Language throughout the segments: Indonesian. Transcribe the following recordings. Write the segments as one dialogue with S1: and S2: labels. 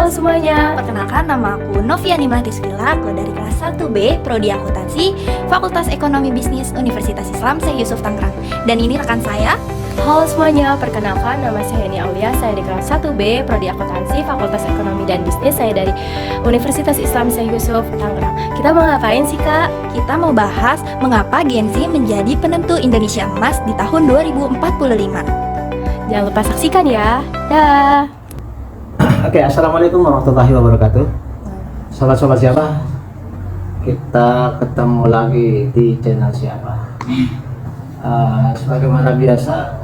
S1: Halo semuanya, perkenalkan nama aku Noviani Mahtiswila, aku dari kelas 1B, Prodi Akuntansi, Fakultas Ekonomi Bisnis Universitas Islam Syekh Yusuf Tangerang. Dan ini rekan saya.
S2: Halo semuanya, perkenalkan nama saya Heni Aulia, saya di kelas 1B, Prodi Akuntansi, Fakultas Ekonomi dan Bisnis, saya dari Universitas Islam Syekh Yusuf Tangerang. Kita mau ngapain sih Kak?
S1: Kita mau bahas mengapa Gen Z menjadi penentu Indonesia Emas di tahun 2045.
S2: Jangan lupa saksikan ya. Dah.
S3: Oke, assalamualaikum warahmatullahi wabarakatuh. Sobat-sobat siapa? Kita ketemu lagi di channel siapa? Sebagaimana biasa,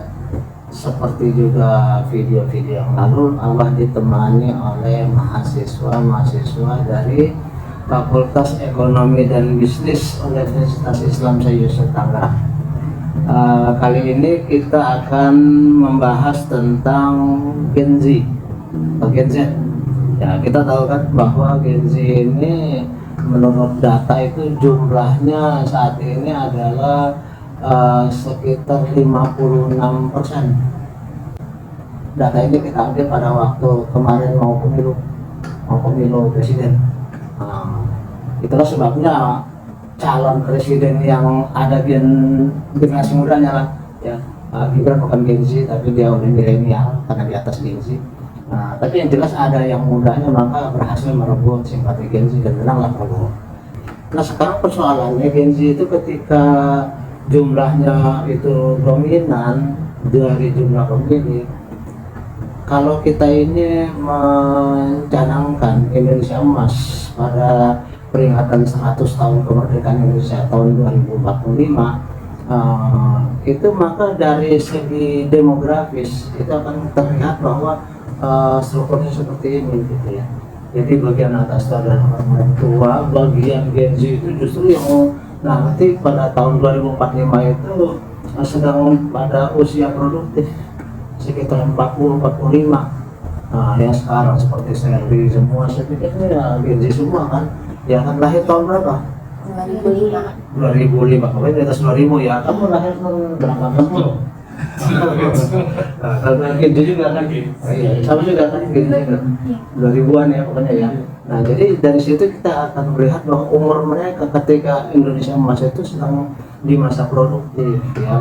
S3: seperti juga video-video yang lalu, Allah ditemani oleh mahasiswa dari Fakultas Ekonomi dan Bisnis Universitas Islam Syekh Yusuf Tangerang. Kali ini kita akan membahas tentang Gen Z. Gen Z, ya kita tahu kan bahwa Gen Z ini menurut data itu jumlahnya saat ini adalah sekitar 56%. Data ini kita ambil pada waktu kemarin mau pemilu presiden. Itulah sebabnya calon presiden yang ada generasi mudanya lah, ya. Gibran bukan Gen Z tapi dia udah milenial karena di atas Gen Z. Tapi yang jelas ada yang mudanya maka berhasil merebut simpati Gen Z dan menanglah Prabowo. Nah sekarang persoalannya Gen Z itu ketika jumlahnya itu dominan dari jumlah pemilih, kalau kita ini mencanangkan Indonesia Emas pada peringatan 100 tahun kemerdekaan Indonesia tahun 2045, itu maka dari segi demografis itu akan terlihat bahwa strukturnya seperti ini gitu ya. Jadi bagian atas itu adalah orang tua, bagian Gen Z itu justru yang nanti pada tahun 2045 itu sedang pada usia produktif sekitar 40-45. Yang sekarang seperti Serbi semua saya pikirnya ya Gen Z semua kan. Ya kan lahir tahun berapa? 2005. Kemarin di atas 2000 ya. Kamu lahir tahun berapa? Karena gitu juga kan, sama juga kan gitu 2000-an ya pokoknya ya. Nah jadi dari situ kita akan melihat bahwa umur mereka ketika Indonesia Emas itu sedang di masa produktif ya.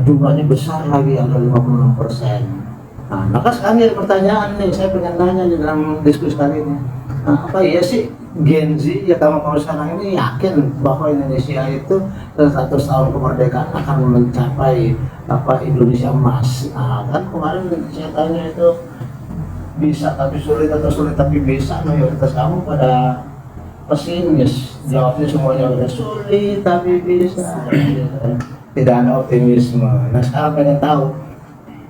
S3: Jumlahnya besar lagi, ada 56%. Maka sekarang ada pertanyaan nih, saya pengen nanya di dalam diskusi kali ini. Apa iya sih Gen Z ya kamu sekarang ini yakin bahwa Indonesia itu 100 tahun kemerdekaan akan mencapai Indonesia Emas? Kan kemarin saya tanya itu bisa tapi sulit atau sulit tapi bisa, mayoritas kamu pada pesimis, jawabnya semuanya udah sulit tapi bisa, tidak ada optimisme. Nah sekarang pengen tahu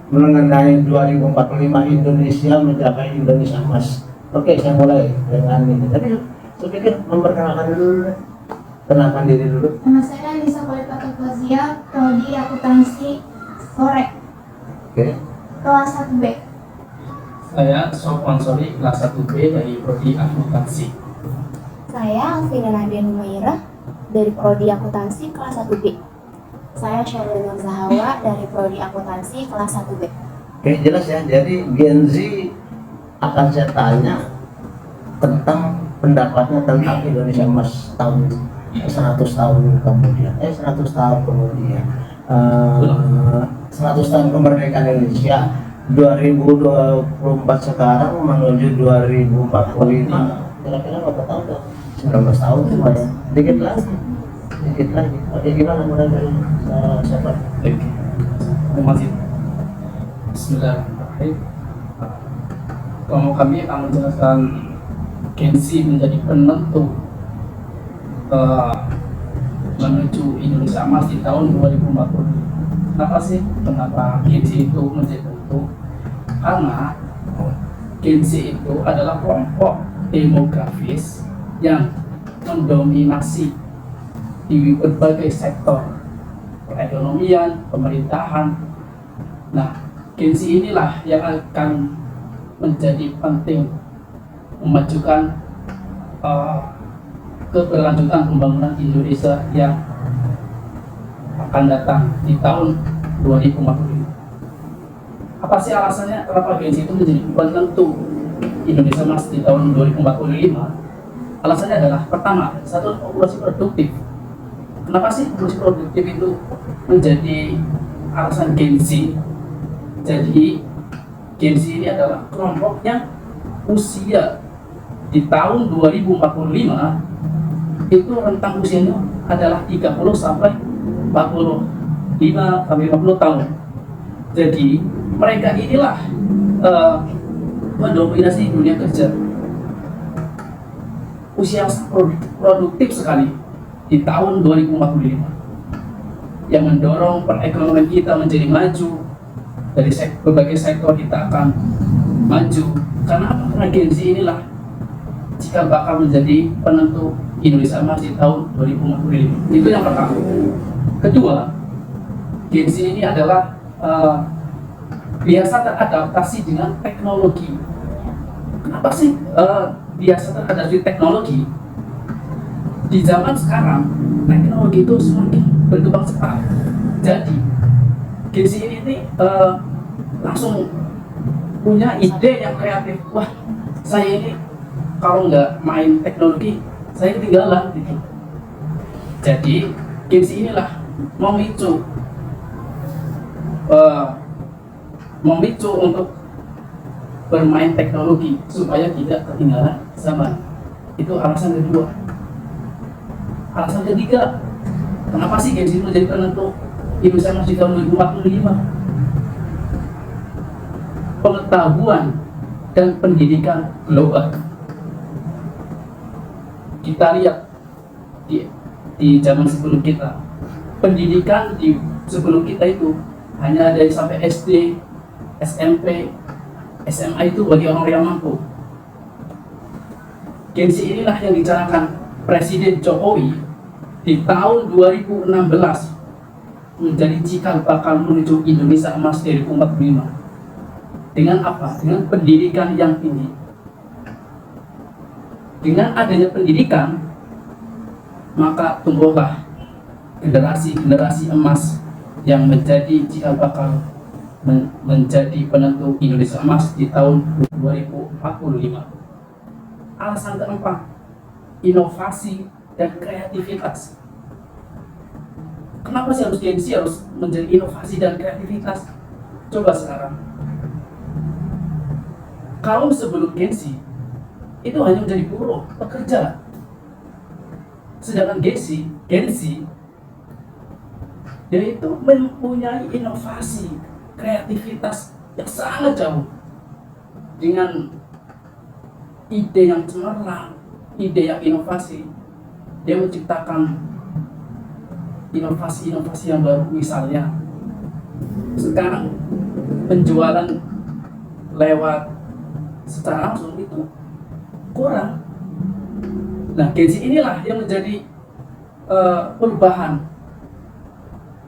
S3: mengenai 2045 Indonesia mencapai Indonesia Emas. Oke, saya mulai dengan ini. Tapi saya pikir memperkenalkan dulu, kenalkan diri dulu.
S4: Nama saya Lisa Polipata Fazia, Prodi Akuntansi Sore.
S3: Oke.
S4: Kelas 1B.
S5: Saya Sofwan Sori, kelas 1B dari Prodi Akuntansi.
S6: Saya Alvina Nadia Numairah dari Prodi Akuntansi kelas 1B. Saya Syahrul Zahawa dari Prodi Akuntansi kelas 1B.
S3: Oke, jelas ya. Jadi Gen Z akan saya tanya tentang pendapatnya tentang Indonesia Emas tahun 100 tahun kemudian. 100 tahun kemudian. 100 tahun kemerdekaan Indonesia 2024 sekarang menuju 2045. Kira-kira berapa tahun tuh? 19 tahun cuma ya. Dikit lagi. Oke, gimana mulai dari siapa?
S5: Terima kasih. Bismillahirrahmanirrahim. Kalau kami akan menjelaskan Gen Z menjadi penentu menuju Indonesia Emas di tahun 2040. Kenapa sih? Kenapa Gen Z itu menjadi penentu? Karena Gen Z itu adalah kelompok demografis yang mendominasi di berbagai sektor perekonomian, pemerintahan. Nah, Gen Z inilah yang akan menjadi penting memajukan keberlanjutan pembangunan Indonesia yang akan datang di tahun 2045. Apa sih alasannya kenapa Gen Z itu menjadi penentu Indonesia Emas di tahun 2045, alasannya adalah pertama, satu populasi produktif. Kenapa sih populasi produktif itu menjadi alasan Gen Z? Jadi Gen Z ini adalah kelompok yang usia di tahun 2045 itu rentang usianya adalah 30 sampai 45 sampai 50 tahun. Jadi mereka inilah mendominasi dunia kerja. Usia produktif sekali di tahun 2045 yang mendorong perekonomian kita menjadi maju. Dari berbagai sektor kita akan maju. Karena apa? Karena Gen Z inilah jika bakal menjadi penentu Indonesia Emas di tahun 2045. Itu yang pertama. Kedua, Gen Z ini adalah biasa teradaptasi dengan teknologi. Kenapa sih biasa teradaptasi teknologi? Di zaman sekarang, teknologi itu semakin berkembang cepat. Jadi, Gen Z ini langsung punya ide yang kreatif. Wah, saya ini kalau nggak main teknologi, saya ketinggalan gitu. Jadi Gen Z inilah memicu untuk bermain teknologi supaya tidak ketinggalan zaman. Itu alasan kedua. Alasan ketiga, kenapa sih Gen Z menjadi penentu Indonesia Emas di tahun 2045? Pengetahuan dan pendidikan global. Kita lihat di zaman sebelum kita, pendidikan di sebelum kita itu hanya dari sampai SD, SMP, SMA itu bagi orang yang mampu. Gen Z inilah yang dicanangkan Presiden Jokowi di tahun 2016 menjadi cikal bakal menuju Indonesia Emas 2045. Dengan apa? Dengan pendidikan yang tinggi. Dengan adanya pendidikan, maka tumbuhlah generasi-generasi emas yang menjadi cikal bakal menjadi penentu Indonesia Emas di tahun 2045. Alasan keempat, inovasi dan kreativitas. Kenapa sih Gen Z harus menjadi inovasi dan kreativitas? Coba sekarang. Kalau sebelum Gen Z itu hanya menjadi buruh, pekerja. Sedangkan Gen Z dia itu mempunyai inovasi, kreativitas yang sangat jauh dengan ide yang cemerlang, ide yang inovasi. Dia menciptakan inovasi-inovasi yang baru. Misalnya sekarang penjualan lewat secara langsung itu kurang. Nah, Gen Z inilah yang menjadi perubahan.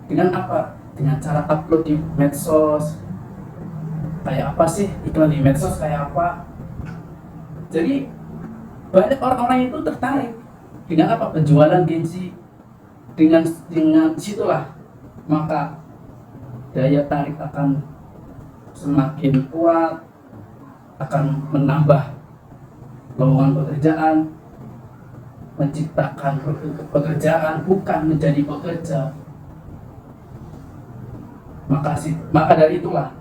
S5: Dengan apa? Dengan cara upload di medsos. Kayak apa sih iklan di medsos, kayak apa? Jadi banyak orang-orang itu tertarik dengan apa? Penjualan Gen Z. Dengan situlah maka daya tarik akan semakin kuat, akan menambah lowongan pekerjaan, menciptakan pekerjaan, bukan menjadi pekerja. Maka dari itulah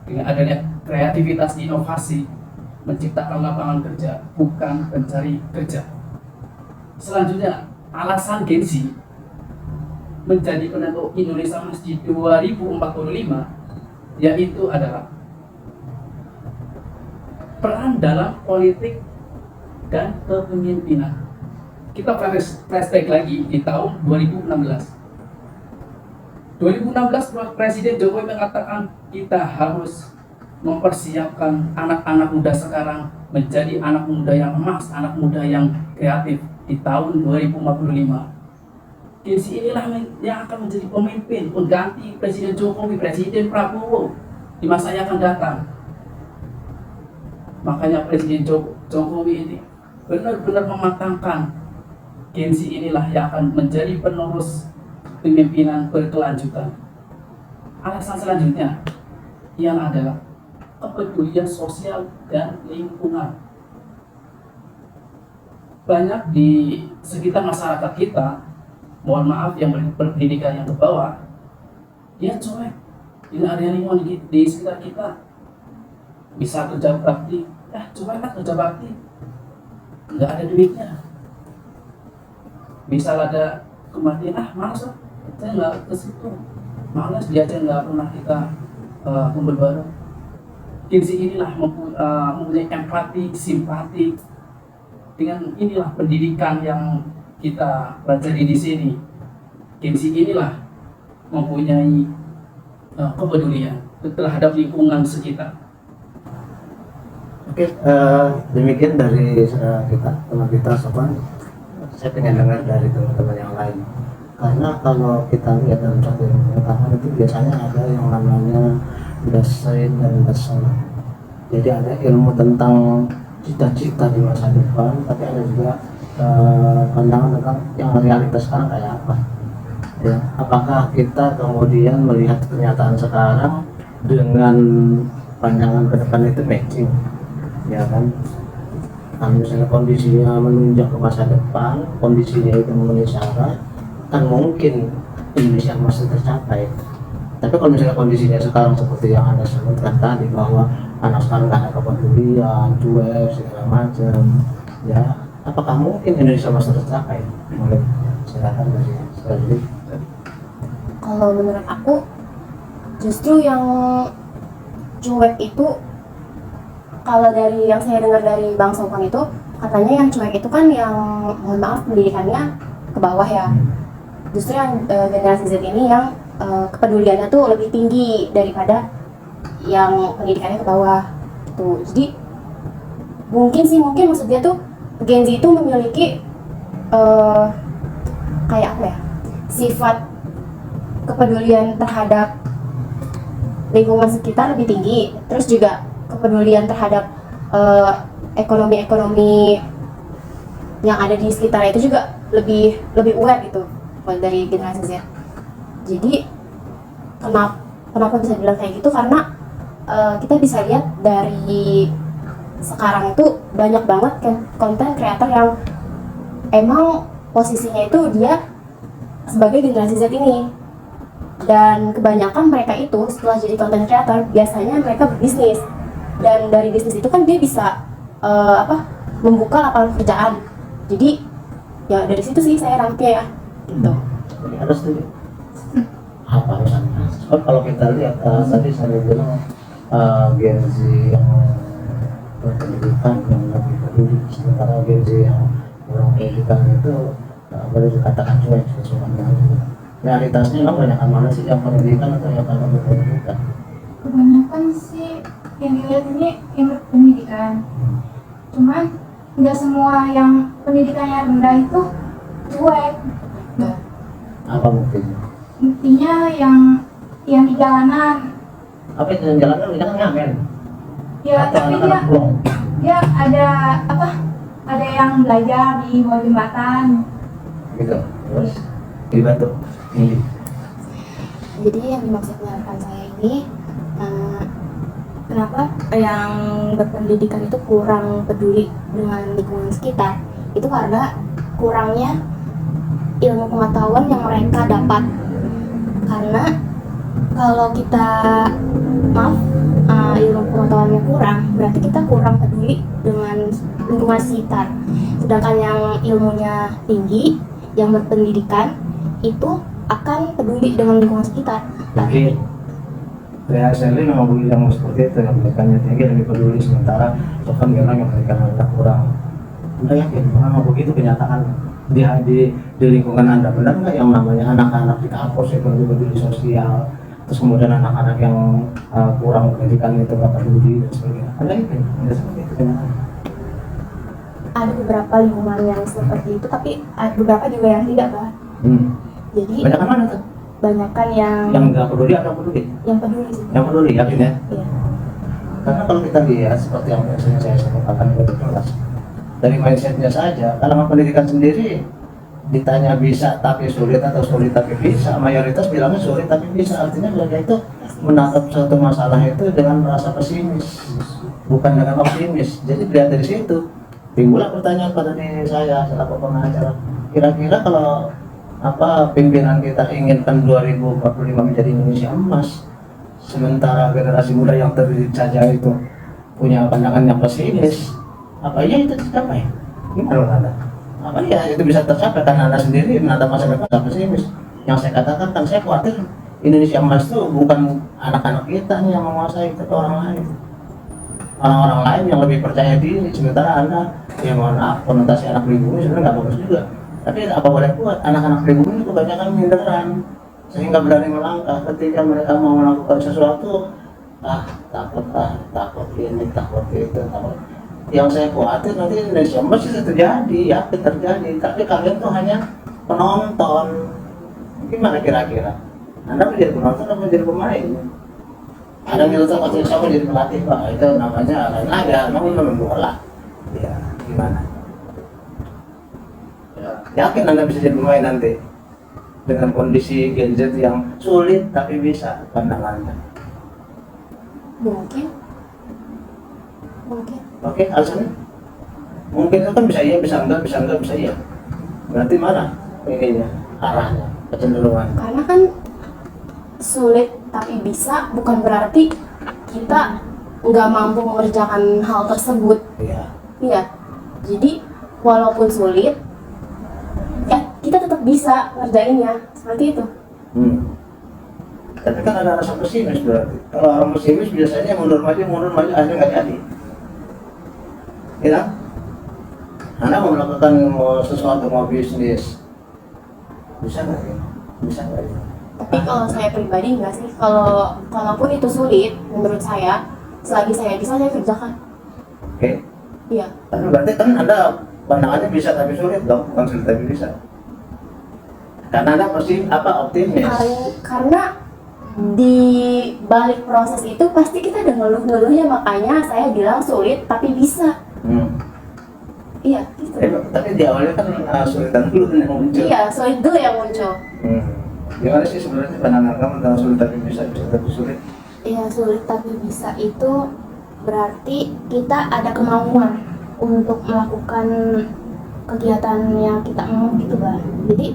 S5: dengan adanya kreativitas inovasi menciptakan lapangan kerja, bukan pencari kerja. Selanjutnya, alasan Gen Z menjadi penentu Indonesia Emas di 2045 yaitu adalah peran dalam politik dan kepemimpinan. Kita flashback lagi di tahun 2016. 2016 Presiden Jokowi mengatakan kita harus mempersiapkan anak-anak muda sekarang menjadi anak muda yang emas, anak muda yang kreatif di tahun 2045. Gen Z inilah yang akan menjadi pemimpin pengganti Presiden Jokowi, Presiden Prabowo di masa yang akan datang. Makanya Presiden Jokowi ini benar-benar mematangkan Gen Z inilah yang akan menjadi penerus pemimpinan berkelanjutan. Alasan selanjutnya yang adalah kepedulian sosial dan lingkungan. Banyak di sekitar masyarakat kita, mohon maaf yang berpendidikan yang ke bawah, dia cuek dengan area lingkungan di sekitar kita. Bisa kerja bakti, cuek lah kerja bakti, nggak ada duitnya. Misal ada kematian, malas lah, saya nggak ke situ, malas diajar, nggak pernah kita kumpul bareng. Kinsi inilah mempunyai empati, simpati dengan inilah pendidikan yang kita pelajari di sini. Kinsi inilah mempunyai kepedulian terhadap lingkungan sekitar.
S3: Oke, demikian dari kita, teman kita Sopan. Saya pengen dengar dari teman-teman yang lain. Karena kalau kita lihat dalam satu pengetahuan itu biasanya ada yang namanya dasain dan dasar. Jadi ada ilmu tentang cita-cita di masa depan, tapi ada juga pandangan tentang yang realitas sekarang kayak apa. Ya, apakah kita kemudian melihat kenyataan sekarang dengan pandangan ke depan itu matching, ya kan? Nah, misalnya kondisinya menunjuk ke masa depan, kondisinya itu memenuhi syarat, kan mungkin Indonesia masih tercapai. Tapi kalau misalnya kondisinya sekarang seperti yang Anda sebutkan tadi, bahwa anak sekarang nggak ada kepedulian, cuek, segala macam, ya apakah mungkin Indonesia masih tercapai? Mulai silakan dari sekali.
S6: Kalau menurut aku, justru yang cuek itu, kalau dari yang saya dengar dari Bang Sopang itu, katanya yang cuek itu kan yang, mohon maaf, pendidikannya ke bawah ya. Justru yang generasi Z ini yang kepeduliannya tuh lebih tinggi daripada yang pendidikannya ke bawah tuh. Jadi mungkin maksud dia tuh Gen Z itu memiliki kayak apa ya, sifat kepedulian terhadap lingkungan sekitar lebih tinggi, terus juga kepedulian terhadap ekonomi yang ada di sekitar itu juga lebih aware gitu dari generasi Z. Jadi kenapa bisa bilang kayak gitu, karena kita bisa lihat dari sekarang itu banyak banget konten kreator yang emang posisinya itu dia sebagai generasi Z ini, dan kebanyakan mereka itu setelah jadi konten kreator biasanya mereka berbisnis, dan dari bisnis itu kan dia bisa membuka lapangan pekerjaan. Jadi ya dari situ sih saya rangkai ya gitu.
S3: Jadi harus tuh apa misalnya? Kalau kita lihat tadi saya bilang Gen Z yang berpendidikan yang lebih peduli, sementara Gen Z yang kurang pendidikan itu boleh dikatakan cuek sesuatu. Realitasnya kebanyakan mana sih, yang pendidikan atau yang tanpa berpendidikan?
S4: Kebanyakan sih yang dilihat ini yang berpendidikan. Cuman nggak semua yang pendidikannya rendah itu cuek.
S3: Apa buktinya?
S4: Buktinya yang di jalanan.
S3: Apa itu yang jalan kan ngamen?
S4: Ya,
S3: atau
S4: tapi
S3: anak-anak blong?
S4: dia ada ada yang belajar di bawah jembatan.
S3: Gitu. Terus dibantu. Ini.
S6: Jadi yang dimaksudnya rekan saya ini, kenapa yang berpendidikan itu kurang peduli dengan lingkungan sekitar, itu karena kurangnya ilmu pengetahuan yang mereka dapat. Karena kalau kita ilmu pengetahuannya kurang, berarti kita kurang peduli dengan lingkungan sekitar. Sedangkan yang ilmunya tinggi, yang berpendidikan, itu akan peduli dengan lingkungan sekitar.
S3: Tapi Sally memang bilang seperti itu, yang pendidikannya tinggi lebih peduli, sementara Sofan bilang yang pendidikan Anda kurang. Anda yakin memang begitu kenyataan di lingkungan Anda? Benar nggak yang namanya anak-anak di kampus itu lebih peduli sosial, terus kemudian anak-anak yang kurang pendidikan itu nggak peduli dan sebagainya? Anda yakin Anda seperti itu kenyataan?
S6: Ada beberapa lingkungan yang seperti itu, tapi ada beberapa juga yang tidak, Pak. Jadi
S3: Banyak mana tuh?
S6: banyakan yang
S3: Nggak peduli atau peduli?
S6: yang peduli sih.
S3: Yang peduli, yakin ya?
S6: Iya.
S3: Karena kalau kita lihat seperti yang biasanya saya sebutkan di kelas, dari mindsetnya saja, kalangan pendidikan sendiri ditanya bisa tapi sulit atau sulit tapi bisa, mayoritas bilangnya sulit tapi bisa. Artinya mereka itu menatap suatu masalah itu dengan merasa pesimis, bukan dengan optimis. Jadi dilihat dari situ, timbullah pertanyaan pada diri saya selaku pengacara. Kira-kira kalau pimpinan kita inginkan 2045 menjadi Indonesia emas, sementara generasi muda yang terdidik saja itu punya pandangan yang pesimis, apa iya itu tercapai? Gimana menurut Anda? Apa ya itu bisa tercapai karena Anda sendiri menatap masa depan pesimis? Yang saya katakan kan saya khawatir Indonesia emas itu bukan anak-anak kita nih yang menguasai, itu orang lain. Orang-orang lain yang lebih percaya diri, sementara Anda, ya mohon maaf, konotasi anak pribumi sebenarnya nggak bagus juga. Tapi apa boleh buat, anak-anak pribumi itu kebanyakan minderan, sehingga berani melangkah ketika mereka mau melakukan sesuatu. Takut ini, takut itu, takut. Yang saya khawatir nanti Indonesia emas bisa terjadi, ya terjadi. Tapi kalian tuh hanya penonton. Gimana kira-kira? Anda menjadi penonton atau menjadi pemain? Ada yang bilang waktu saya jadi pelatih Pak, itu namanya lain laga, namanya bola. Ya, gimana? Ya, yakin Anda bisa jadi pemain nanti dengan kondisi gadget yang sulit tapi bisa pandangannya.
S6: Mungkin.
S3: Oke, alasannya? Mungkin itu kan bisa iya, bisa enggak, bisa iya. Berarti mana ininya, arahnya, kecenderungan?
S6: Karena kan sulit tapi bisa bukan berarti kita nggak mampu mengerjakan hal tersebut.
S3: Iya.
S6: Iya. Jadi walaupun sulit, ya kita tetap bisa ngerjainnya. Seperti itu.
S3: Tapi kan ada rasa pesimis berarti. Kalau orang pesimis biasanya mundur maju akhirnya nggak jadi. Ya? Anda mau melakukan sesuatu, mau bisnis, bisa nggak ya? Bisa nggak ya?
S6: Tapi kalau saya pribadi enggak sih. Kalaupun itu sulit menurut saya, selagi saya bisa saya kerjakan.
S3: Oke.
S6: Iya.
S3: Tapi berarti kan Anda pandangannya bisa tapi sulit dong, bukan sulit tapi bisa. Karena Anda pasti optimis.
S6: Karena di balik proses itu pasti kita ada ngeluh-ngeluhnya, makanya saya bilang sulit tapi bisa. Iya, gitu.
S3: Tapi di awalnya kan sulitan dulu yang muncul.
S6: Iya, sulit dulu yang muncul.
S3: Gimana sih sebenarnya pandangan kamu tentang sulit tapi bisa tapi sulit?
S1: Iya, sulit tapi bisa itu berarti kita ada kemauan untuk melakukan kegiatan yang kita mau gitu Bah. Jadi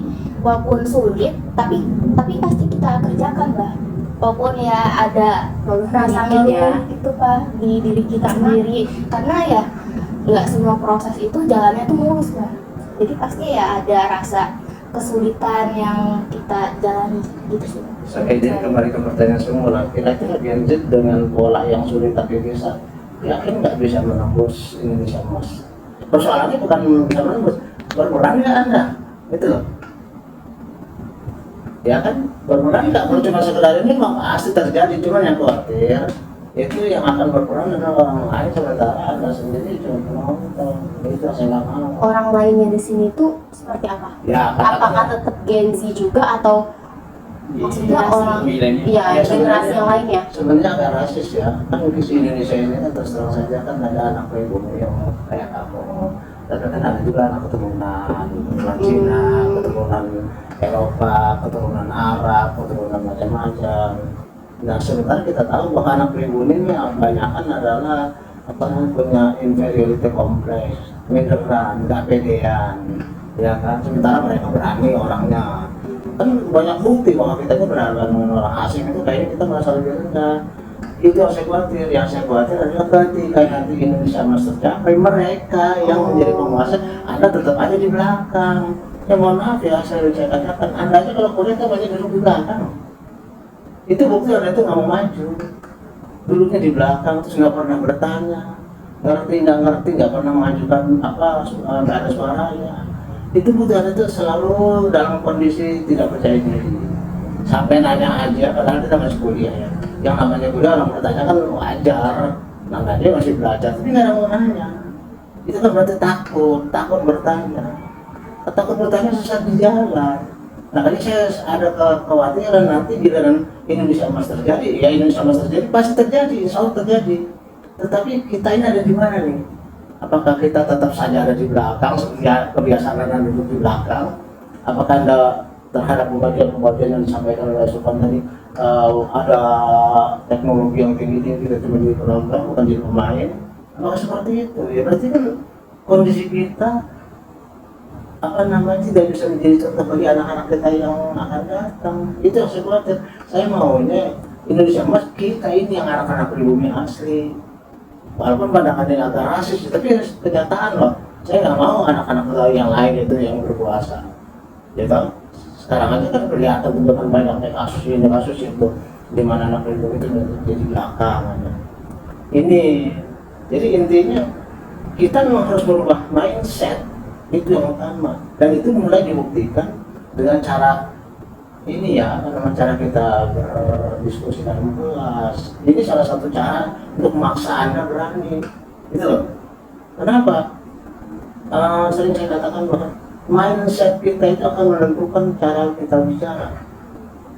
S1: walaupun sulit tapi pasti kita kerjakan Bah. Walaupun ya ada rasa ngeluh itu Pak di diri kita sendiri, karena ya nggak semua proses itu jalannya tuh mulus Bah. Jadi pasti ya ada rasa kesulitan yang kita jalani gitu sih.
S3: Oke, jadi kembali ke pertanyaan semula, kira-kira Gen Z dengan pola yang sulit tapi bisa, yakin nggak bisa menembus Indonesia emas? Persoalannya bukan bisa menembus, berperan nggak Anda? Itu loh. Ya kan, berperan nggak, kalau cuma sekedar ini mah pasti terjadi, cuma yang khawatir itu yang akan berperan adalah orang lain, sementara Anda sendiri cuma penonton. Itu saya nggak mau.
S6: Orang lainnya di sini tuh seperti apa?
S3: Ya,
S6: apakah tetap Gen Z juga atau maksudnya orang
S5: milenial.
S6: generasi yang lainnya?
S3: Sebenarnya agak rasis ya, kan di Indonesia ini kan terus terang saja kan ada anak pribumi yang kayak kamu, tapi kan ada juga anak keturunan Cina, keturunan Eropa, keturunan Arab, keturunan macam-macam. Nah sementara kita tahu bahwa anak pribumi ini kebanyakan adalah punya inferiority complex, minderan, nggak pedean, ya kan. Sementara mereka berani orangnya. Kan banyak bukti bahwa kita ini berhadapan dengan orang asing itu kayaknya kita merasa lebih rendah. Itu yang saya khawatir. Yang saya khawatir adalah ketika nanti Indonesia emas tercapai, mereka yang menjadi penguasa, Anda tetap aja di belakang. Ya mohon maaf ya, saya katakan, Anda aja kalau kuliah kan banyak duduk di belakang. Itu bukti Anda itu nggak mau maju. Duduknya di belakang, terus nggak pernah bertanya, ngerti, nggak pernah mengajukan nggak ada suaranya. Itu bukti Anda itu selalu dalam kondisi tidak percaya diri. Sampai nanya aja, padahal kita masih kuliah ya. Yang namanya kuliah orang bertanya kan wajar, namanya dia masih belajar, tapi nggak ada mau nanya. Itu kan berarti takut bertanya. Takut bertanya sesat di jalan. Nah kali saya ada kekhawatiran nanti giliran Indonesia emas terjadi, ya Indonesia emas terjadi pasti terjadi, insya Allah terjadi. Tetapi kita ini ada di mana nih? Apakah kita tetap saja ada di belakang, kebiasaan Anda duduk di belakang? Apakah Anda terhadap pembagian yang disampaikan oleh Sultan tadi, ada teknologi yang tinggi kita cuma jadi penonton bukan jadi pemain. Maka seperti itu ya berarti kan kondisi kita tidak bisa menjadi contoh bagi anak-anak kita yang akan datang. Itu yang saya khawatir. Saya maunya Indonesia Emas kita ini yang anak-anak pribumi asli. Walaupun pandangannya agak rasis, tapi kenyataan loh. Saya nggak mau anak-anak yang lain itu yang berkuasa. Ya kan? Sekarang aja kan kelihatan dengan banyaknya kasus itu, di mana anak pribumi itu jadi belakangan. Ini, jadi intinya kita memang harus merubah mindset. Itu yang utama, dan itu mulai dibuktikan dengan cara ini ya, cara kita berdiskusi dalam kelas. Ini salah satu cara untuk memaksa Anda berani, gitu loh. Kenapa? Sering saya katakan bahwa mindset kita itu akan menentukan cara kita bicara.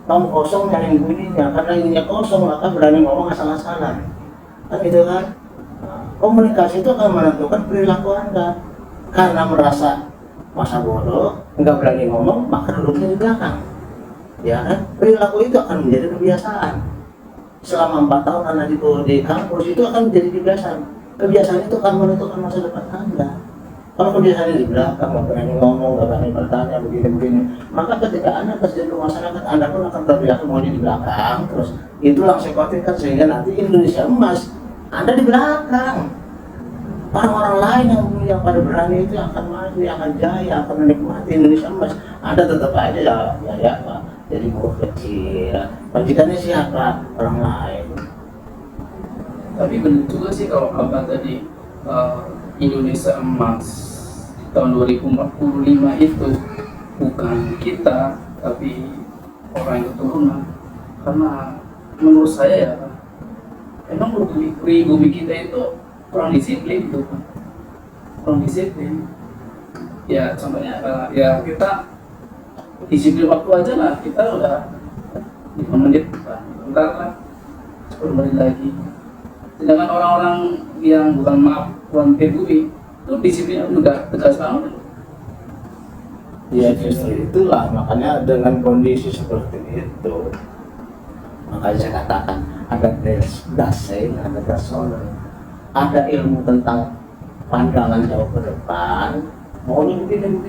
S3: Tong kosong nyari bunyinya, karena ininya kosong maka berani ngomong asal-asalan. Kan gitu kan? Komunikasi itu akan menentukan perilaku Anda. Karena merasa masa bodoh, nggak berani ngomong, maka duduknya di belakang. Ya kan? Perilaku itu akan menjadi kebiasaan. Selama 4 tahun Anda di kampus itu akan menjadi kebiasaan. Kebiasaan itu akan menentukan masa depan Anda. Kalau kebiasaan di belakang, nggak berani ngomong, nggak berani bertanya, begini-begini, maka ketika Anda terjun ke masyarakat, Anda pun akan terbiasa mau di belakang. Terus itulah saya khawatirkan sehingga nanti Indonesia Emas Anda di belakang. Orang-orang lain yang pada berani itu akan maju, yang akan jaya, akan menikmati Indonesia Emas. Anda tetap aja ya Pak, jadi buah kecil. Majikannya siapa? Orang lain.
S5: Tapi benar juga sih kalau Abah tadi Indonesia Emas tahun 2045 itu bukan kita, tapi orang yang keturunan. Karena menurut saya ya, emang pribumi kita itu kurang disiplin gitu, kurang disiplin. Ya contohnya ya kita disiplin waktu aja lah, kita udah 5 menit, bentar lah 10 menit lagi. Sedangkan orang-orang yang bukan pribumi itu disiplinnya udah tegas banget.
S3: Ya justru itulah makanya dengan kondisi seperti itu, makanya saya katakan ada dasar, ada dasar. Ada ilmu tentang pandangan jauh ke depan, maunya begini,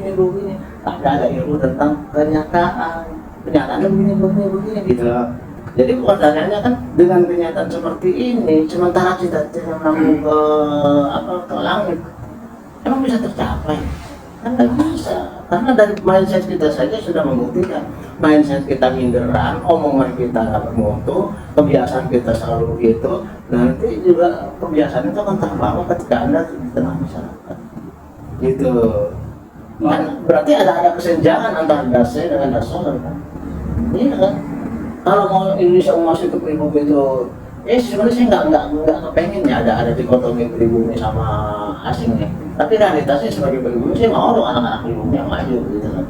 S3: tapi ada ilmu tentang kenyataan begini gitu. Jadi pertanyaannya kan dengan kenyataan seperti ini, sementara kita menamu ke langit, emang bisa tercapai? Kan nggak bisa, karena dari mindset kita saja sudah membuktikan. Mindset kita minderan, omongan kita nggak bermutu, kebiasaan kita selalu begitu. Nanti juga kebiasaan itu akan terbawa ketika Anda di tengah masyarakat. Gitu. Kan berarti ada kesenjangan antara dasar dengan dasar kan? Iya kan? Kalau mau Indonesia Emas itu pribumi itu, sebenarnya saya nggak kepengen ya ada dikotomi pribumi sama asingnya. Tapi realitasnya sebagai pribumi saya mau dong anak-anak pribumi yang maju gitu kan.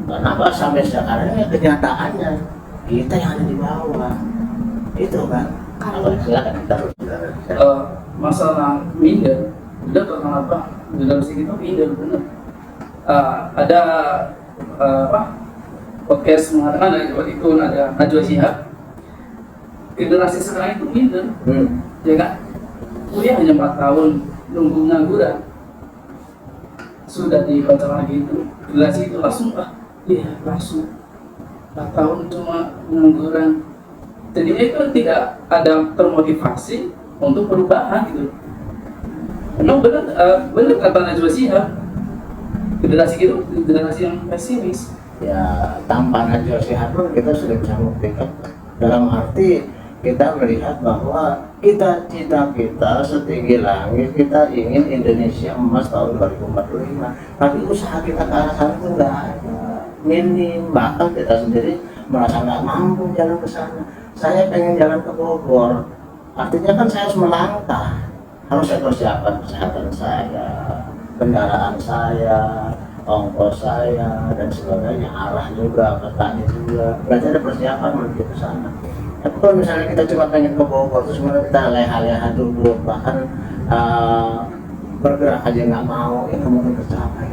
S3: Kenapa sampai sekarang ini kenyataannya kita yang ada di bawah itu kan? Silakan kita
S5: masalah minder, benar kenapa? Generasi kita minder benar. Ada podcast mengatakan waktu itu ada Najwa Shihab, generasi sekarang itu minder, ya kan? Kuliah hanya 4 tahun, nunggu pengangguran, sudah dibaca lagi itu, generasi itu langsung langsung 4 tahun cuma pengangguran. Jadi itu tidak ada termotivasi untuk perubahan gitu. Memang benar kata Najwa Shihab, generasi itu generasi yang pesimis.
S3: Ya tanpa Najwa Shihab pun kita sudah bisa membuktikan, dalam arti kita melihat bahwa cita-cita kita setinggi langit, kita ingin Indonesia Emas tahun 2045, tapi usaha kita ke arah sana itu nggak ada, minim. Bahkan kita sendiri merasa nggak mampu jalan ke sana. Saya pengen jalan ke Bogor, artinya kan saya harus melangkah, harus saya persiapkan kesehatan saya, kendaraan saya, ongkos saya dan sebagainya, arah juga, petanya juga, berarti ada persiapan menuju ke sana. Tapi kalau misalnya kita cuma pengen ke Bogor, terus kemudian kita leha-leha dulu, bahkan bergerak aja nggak mau, ya nggak mungkin tercapai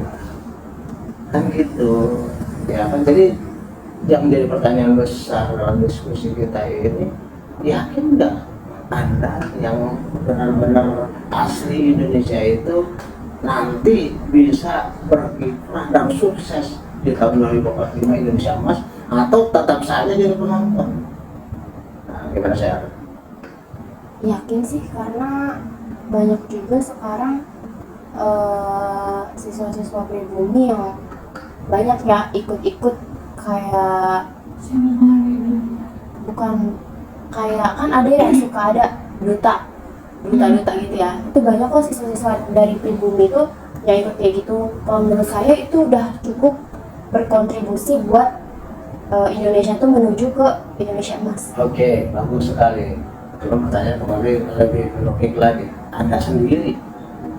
S3: kan gitu. Ya kan, jadi yang menjadi pertanyaan besar dalam diskusi kita ini, yakin nggak Anda yang benar-benar asli Indonesia itu nanti bisa berkiprah dan sukses di tahun 2045 Indonesia Emas, atau tetap saja jadi penonton? Nah, gimana saya?
S6: Yakin sih, karena banyak juga sekarang siswa-siswa pribumi yang banyak ya ikut-ikut kayak
S4: Seminar gitu.
S6: bukan kayak, kan ada yang suka ada duta gitu ya, itu banyak kok siswa-siswa dari pribumi itu yang ikut kayak gitu. Kalau menurut saya itu udah cukup berkontribusi buat Indonesia tuh menuju ke Indonesia Emas.
S3: Oke, bagus sekali. Cuma pertanyaan kembali lebih logik lagi. Anda sendiri,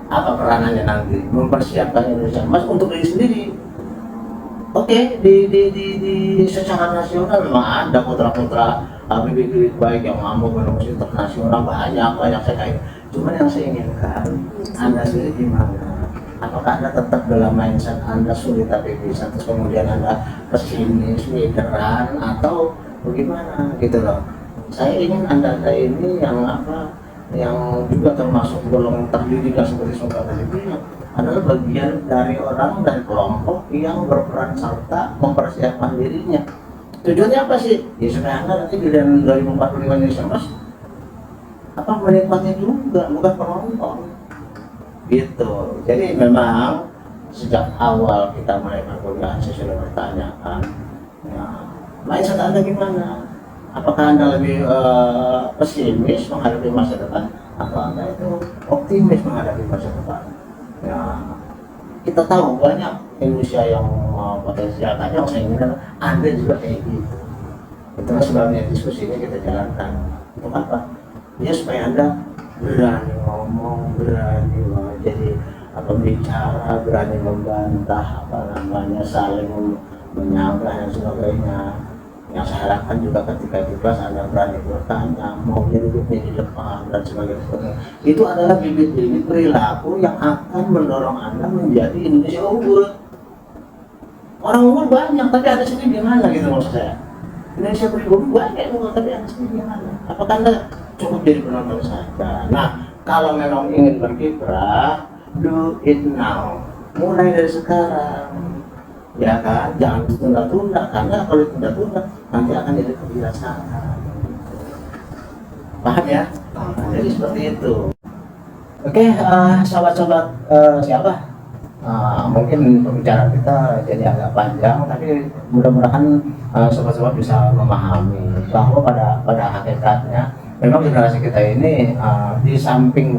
S3: apa peranannya nanti mempersiapkan Indonesia Emas untuk diri sendiri? Oke, di secara nasional memang ada putra-putra bibit-bibit baik yang mampu menembus internasional, banyak sekali. Cuma yang saya inginkan, Anda sendiri gimana? Apakah Anda tetap dalam mindset Anda sulit tapi bisa, terus kemudian Anda pesimis, mideran, atau bagaimana gitu loh? Saya ingin Anda ini yang yang juga termasuk golongan terdidik seperti Saudara tadi bilang, adalah bagian dari orang dan kelompok yang berperan serta mempersiapkan dirinya. Tujuannya apa sih? Ya supaya Anda nanti di 2045 Indonesia Emas menikmati juga, bukan penonton. Gitu. Jadi memang sejak awal kita mulai perkuliahan saya sudah bertanyakan, ya, mindset Anda gimana? Apakah Anda lebih pesimis menghadapi masa depan, atau Anda itu optimis menghadapi masa depan? Ya, kita tahu banyak Indonesia yang potensial, yang saya ingin Anda juga kayak gitu. Itulah sebabnya diskusi ini kita jalankan. Untuk apa? Ya supaya Anda berani ngomong, berani jadi bicara, berani membantah, saling menyanggah dan sebagainya. Yang saya harapkan juga ketika di kelas Anda berani bertanya, mau duduknya di depan dan sebagainya. Itu adalah bibit-bibit perilaku yang akan mendorong Anda menjadi Indonesia unggul. Orang unggul banyak, tapi Anda sendiri gimana gitu maksud saya. Indonesia pribumi banyak unggul, tapi Anda sendiri gimana? Apakah Anda cukup jadi penonton saja? Nah, kalau memang ingin berkiprah, do it now. Mulai dari sekarang. Ya kan, jangan ditunda-tunda, karena kalau ditunda-tunda nanti akan jadi kebiasaan. Paham ya? Jadi seperti itu. Oke, sobat-sobat siapa? Mungkin pembicaraan kita jadi agak panjang, tapi mudah-mudahan sobat-sobat bisa memahami bahwa pada hakikatnya memang generasi kita ini di samping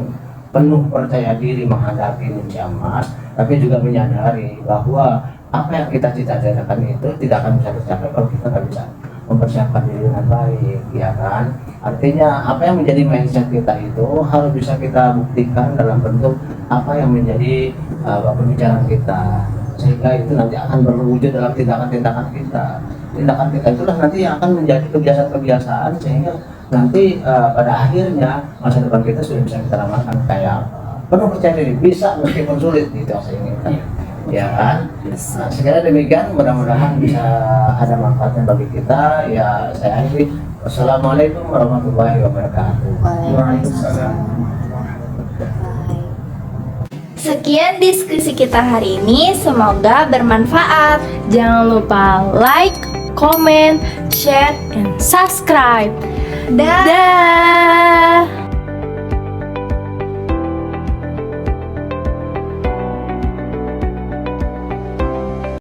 S3: penuh percaya diri menghadapi Indonesia Emas, tapi juga menyadari bahwa apa yang kita cita-citakan itu tidak akan bisa tercapai kalau kita nggak bisa mempersiapkan diri dengan baik, ya kan? Artinya apa yang menjadi mindset kita itu harus bisa kita buktikan dalam bentuk apa yang menjadi pembicaraan kita, sehingga itu nanti akan berwujud dalam tindakan-tindakan kita. Tindakan kita itulah nanti yang akan menjadi kebiasaan-kebiasaan, sehingga nanti pada akhirnya masa depan kita sudah bisa kita ramalkan kayak penuh percaya diri, bisa meskipun sulit, gitu yang saya inginkan. Ya kan? Nah, sekiranya demikian, mudah-mudahan bisa ada manfaatnya bagi kita. Ya, saya akhiri. Wassalamualaikum warahmatullahi wabarakatuh.
S5: Waalaikumsalam.
S2: Sekian diskusi kita hari ini, semoga bermanfaat. Jangan lupa like, comment, share, and subscribe. Dah.